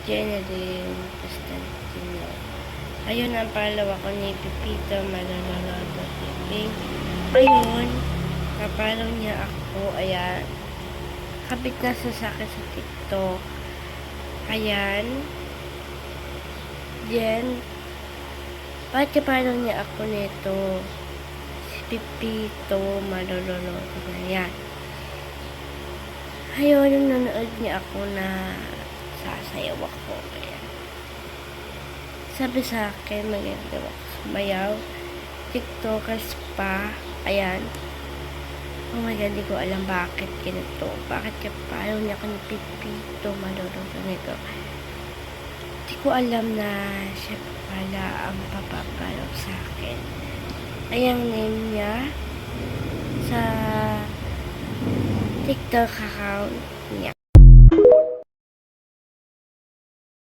Jenalyn Constantino. Ayun ang pangalawa ko ni Pipito Malololodo TV. Ayun, kapalaw niya ako. Ayan. Kapit na sa akin sa TikTok. Ayan. Then, bakit kapalaw niya ako nito? Si Pipito Malololodo na yan. Ayun, yung nanood niya ako na sasayaw ako. Ayan. Sabi sa akin, maganda ako sumayaw. TikTokers pa. Ayan. Oh my God, di ko alam bakit ganito. Bakit kapalaw niya ako ni Pipito Malololodo nito. Di ko alam na siya pala ang papapalaw sa akin. Ayan name niya sa TikTok account.